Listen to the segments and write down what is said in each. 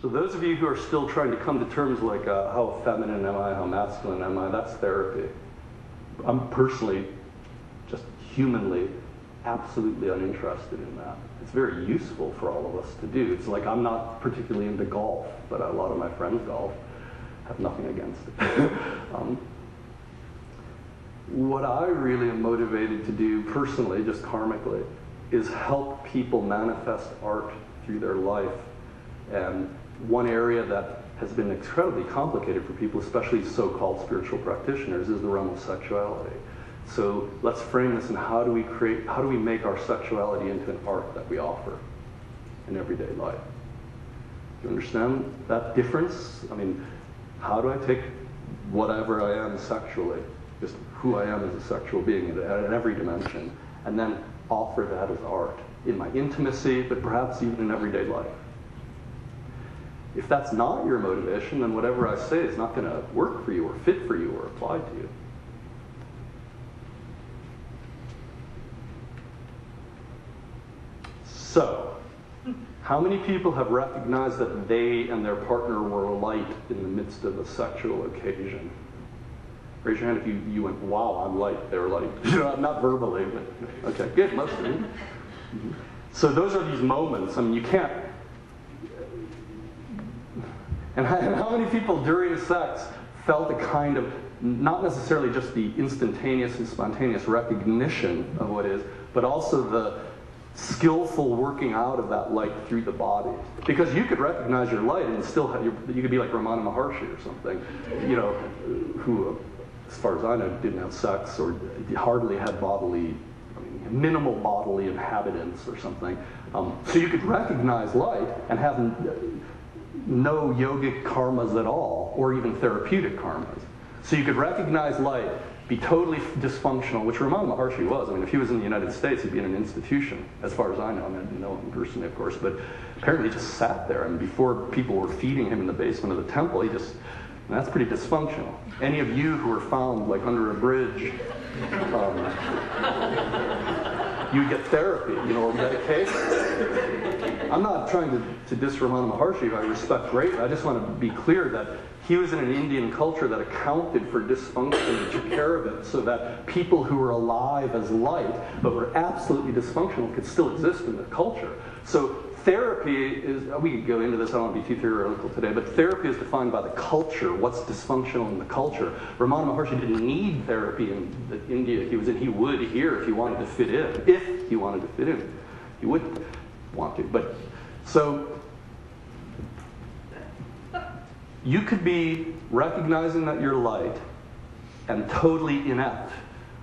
So those of you who are still trying to come to terms like how feminine am I, how masculine am I, that's therapy. I'm personally, just humanly, absolutely uninterested in that. It's very useful for all of us to do. It's like I'm not particularly into golf, but a lot of my friends golf. Have nothing against it. What I really am motivated to do personally, just karmically, is help people manifest art through their life. And one area that has been incredibly complicated for people, especially so-called spiritual practitioners, is the realm of sexuality. So let's frame this in how do we make our sexuality into an art that we offer in everyday life? Do you understand that difference? I mean, how do I take whatever I am sexually, just who I am as a sexual being at every dimension, and then offer that as art in my intimacy, but perhaps even in everyday life? If that's not your motivation, then whatever I say is not going to work for you or fit for you or apply to you. So, how many people have recognized that they and their partner were light in the midst of a sexual occasion? Raise your hand if you went, wow, I'm light, they're light. Not verbally, but okay, good, most of you. So those are these moments. I mean, you can't. And how many people during sex felt a kind of, not necessarily just the instantaneous and spontaneous recognition of what is, but also the skillful working out of that light through the body? Because you could recognize your light and still have you could be like Ramana Maharshi or something, who, as far as I know, didn't have sex or hardly had minimal bodily inhabitants or something. So you could recognize light and have no yogic karmas at all, or even therapeutic karmas. So you could recognize light, be totally dysfunctional, which Ramana Maharshi was. I mean, if he was in the United States, he'd be in an institution, as far as I know. I mean, I didn't know him personally, of course, but apparently he just sat there, and before people were feeding him in the basement of the temple, that's pretty dysfunctional. Any of you who were found, like, under a bridge, you get therapy, or medication. I'm not trying to diss Ramana Maharshi, who I respect greatly. I just want to be clear that he was in an Indian culture that accounted for dysfunction and took care of it so that people who were alive as light but were absolutely dysfunctional could still exist in the culture. So therapy is, we could go into this, I don't want to be too theoretical today, but therapy is defined by the culture, what's dysfunctional in the culture. Ramana Maharshi didn't need therapy in the India he was in. He would here if he wanted to fit in. If he wanted to fit in. He wouldn't want to. But so you could be recognizing that you're light and totally inept.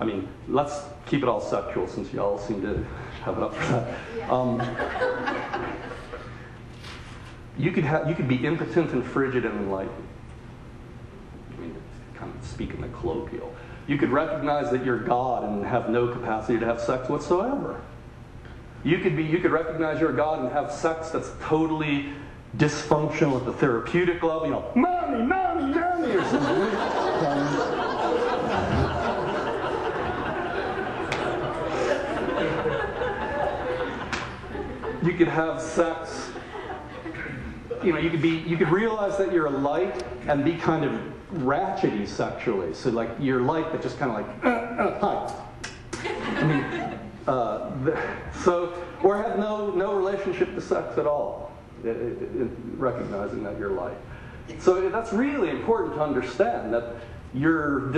I mean, let's keep it all sexual since y'all seem to have it up for that. You could be impotent and frigid and enlightened. I mean, kind of speak in the colloquial. You could recognize that you're God and have no capacity to have sex whatsoever. You could recognize you're God and have sex that's totally dysfunctional at the therapeutic level, mommy, mommy, mommy, or something. You could have sex, you could realize that you're a light and be kind of ratchety sexually. So like you're light, but just kind of like, hi. I mean, or have no relationship to sex at all, recognizing that you're light. So that's really important to understand, that your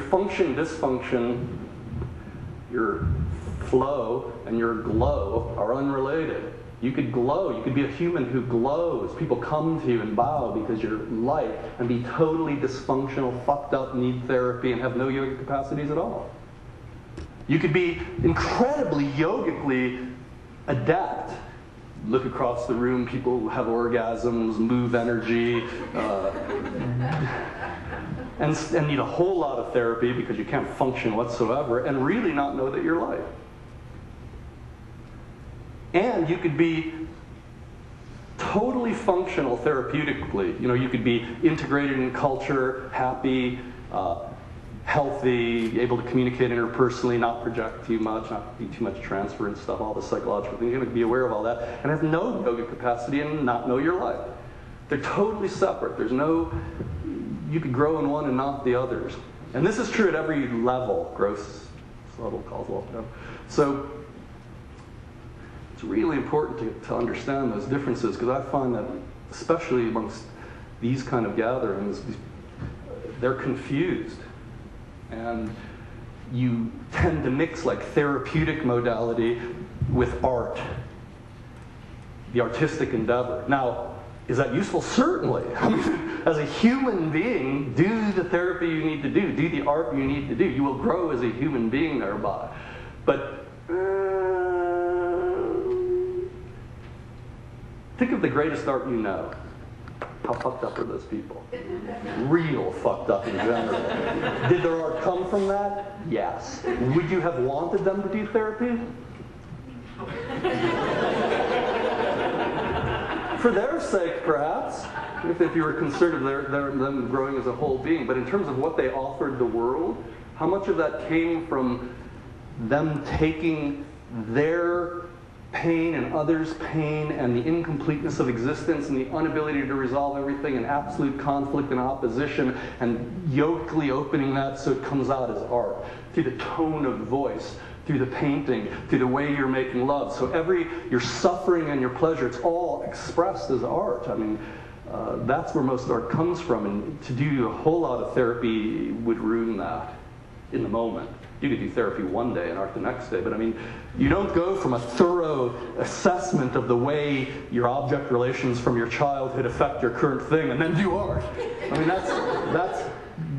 function, dysfunction, your flow, and your glow are unrelated. You could glow. You could be a human who glows. People come to you and bow because you're light, and be totally dysfunctional, fucked up, need therapy, and have no yogic capacities at all. You could be incredibly yogically adept. Look across the room, people have orgasms, move energy, and need a whole lot of therapy because you can't function whatsoever, and really not know that you're light. And you could be totally functional therapeutically. You could be integrated in culture, happy, healthy, able to communicate interpersonally, not project too much, not be too much transfer and stuff, all the psychological things. You're going to be aware of all that, and have no yoga capacity and not know your life. They're totally separate. There's no, you could grow in one and not the others. And this is true at every level, gross, subtle, causal. So it's really important to understand those differences, because I find that, especially amongst these kind of gatherings, they're confused. And you tend to mix like therapeutic modality with art, the artistic endeavor. Now, is that useful? Certainly. I mean, as a human being, do the therapy you need to do the art you need to do. You will grow as a human being thereby. But think of the greatest art you know. How fucked up are those people? Real fucked up in general. Did their art come from that? Yes. Would you have wanted them to do therapy? For their sake, perhaps, if you were concerned of them growing as a whole being. But in terms of what they offered the world, how much of that came from them taking their pain and others' pain and the incompleteness of existence and the inability to resolve everything and absolute conflict and opposition and yokely opening that so it comes out as art through the tone of voice, through the painting, through the way you're making love. So your suffering and your pleasure, it's all expressed as art. I mean, that's where most art comes from, and to do a whole lot of therapy would ruin that in the moment. You could do therapy one day and art the next day, but I mean, you don't go from a thorough assessment of the way your object relations from your childhood affect your current thing and then do art. I mean, that's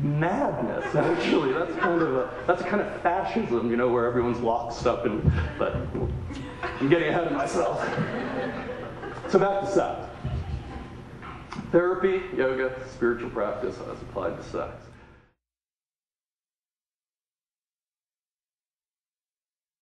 madness, actually. That's kind of fascism, you know, where everyone's locked up in, but I'm getting ahead of myself. So back to sex. Therapy, yoga, spiritual practice as applied to sex.